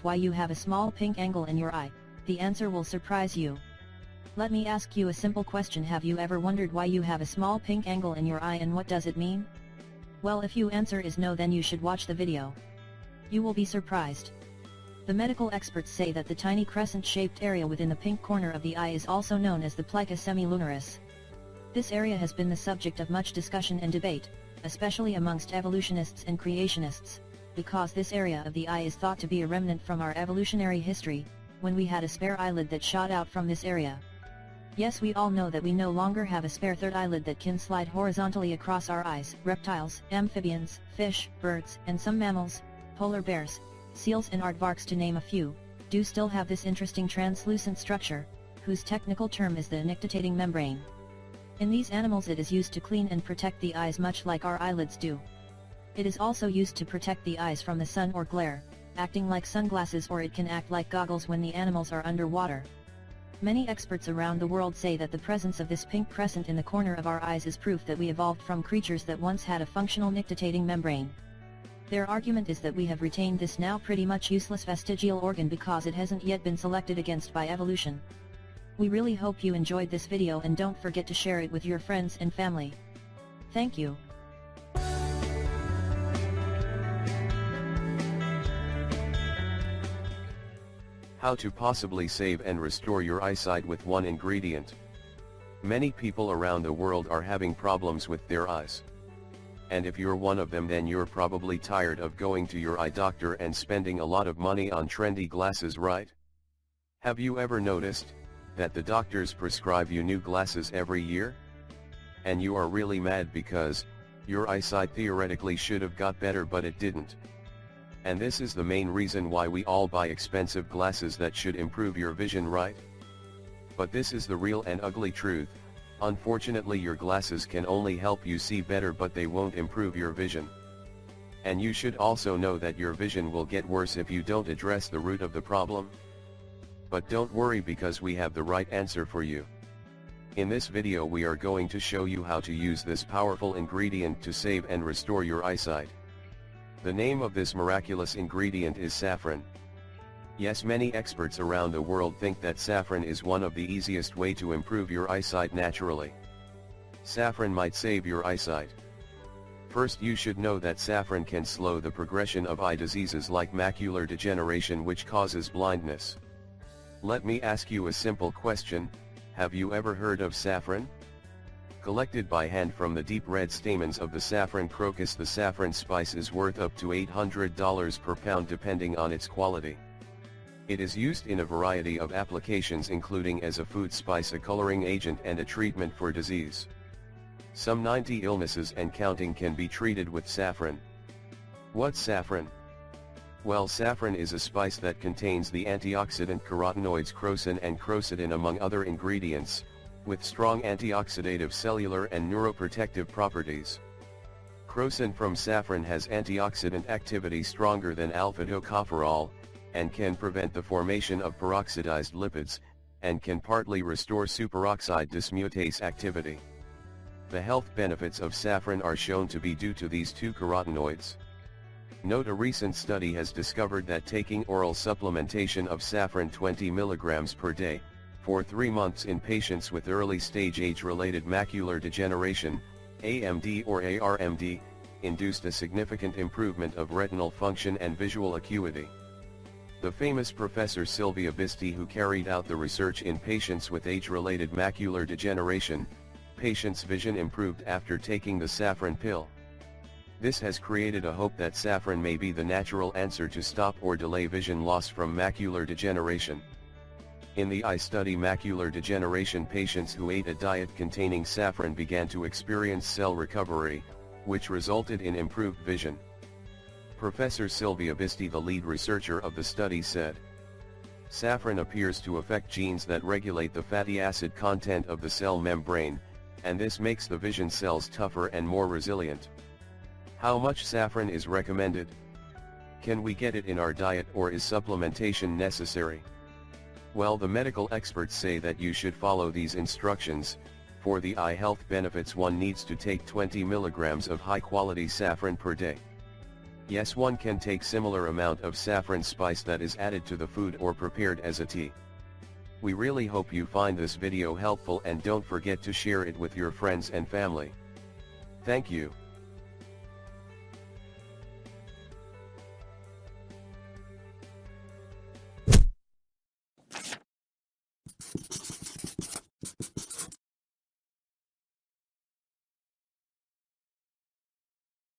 Why you have a small pink angle in your eye, the answer will surprise you. Let me ask you a simple question. Have you ever wondered why you have a small pink angle in your eye and what does it mean? Well, if your answer is no, then you should watch the video. You will be surprised. The medical experts say that the tiny crescent-shaped area within the pink corner of the eye is also known as the plica semilunaris. This area has been the subject of much discussion and debate, especially amongst evolutionists and creationists, because this area of the eye is thought to be a remnant from our evolutionary history, when we had a spare eyelid that shot out from this area. Yes, we all know that we no longer have a spare third eyelid that can slide horizontally across our eyes. Reptiles, amphibians, fish, birds, and some mammals, polar bears, seals and aardvarks to name a few, do still have this interesting translucent structure, whose technical term is the nictitating membrane. In these animals it is used to clean and protect the eyes much like our eyelids do. It is also used to protect the eyes from the sun or glare, acting like sunglasses, or it can act like goggles when the animals are underwater. Many experts around the world say that the presence of this pink crescent in the corner of our eyes is proof that we evolved from creatures that once had a functional nictitating membrane. Their argument is that we have retained this now pretty much useless vestigial organ because it hasn't yet been selected against by evolution. We really hope you enjoyed this video and don't forget to share it with your friends and family. Thank you. How to possibly save and restore your eyesight with one ingredient. Many people around the world are having problems with their eyes. And if you're one of them, then you're probably tired of going to your eye doctor and spending a lot of money on trendy glasses, right? Have you ever noticed that the doctors prescribe you new glasses every year? And you are really mad because your eyesight theoretically should have got better, but it didn't. And this is the main reason why we all buy expensive glasses that should improve your vision, right? But this is the real and ugly truth. Unfortunately, your glasses can only help you see better, but they won't improve your vision. And you should also know that your vision will get worse if you don't address the root of the problem. But don't worry, because we have the right answer for you. In this video we are going to show you how to use this powerful ingredient to save and restore your eyesight. The name of this miraculous ingredient is saffron. Yes, many experts around the world think that saffron is one of the easiest way to improve your eyesight naturally. Saffron might save your eyesight. First, you should know that saffron can slow the progression of eye diseases like macular degeneration, which causes blindness. Let me ask you a simple question: have you ever heard of saffron? Collected by hand from the deep red stamens of the saffron crocus, the saffron spice is worth up to $800 per pound depending on its quality. It is used in a variety of applications, including as a food spice, a coloring agent, and a treatment for disease. Some 90 illnesses and counting can be treated with saffron. What's saffron? Well, saffron is a spice that contains the antioxidant carotenoids crocin and crocetine among other ingredients, with strong antioxidative, cellular and neuroprotective properties. Crocin from saffron has antioxidant activity stronger than alpha-tocopherol, and can prevent the formation of peroxidized lipids, and can partly restore superoxide dismutase activity. The health benefits of saffron are shown to be due to these two carotenoids. Note, a recent study has discovered that taking oral supplementation of saffron 20 mg per day, for 3 months in patients with early-stage age-related macular degeneration, AMD or ARMD, induced a significant improvement of retinal function and visual acuity. The famous Professor Silvia Bisti, who carried out the research in patients with age-related macular degeneration, patients' vision improved after taking the saffron pill. This has created a hope that saffron may be the natural answer to stop or delay vision loss from macular degeneration. In the eye study, macular degeneration patients who ate a diet containing saffron began to experience cell recovery, which resulted in improved vision. Professor Silvia Bisti, the lead researcher of the study, said, "Saffron appears to affect genes that regulate the fatty acid content of the cell membrane, and this makes the vision cells tougher and more resilient." How much saffron is recommended? Can we get it in our diet, or is supplementation necessary? Well, the medical experts say that you should follow these instructions. For the eye health benefits, one needs to take 20 milligrams of high quality saffron per day. Yes, one can take similar amount of saffron spice that is added to the food or prepared as a tea. We really hope you find this video helpful, and don't forget to share it with your friends and family. Thank you.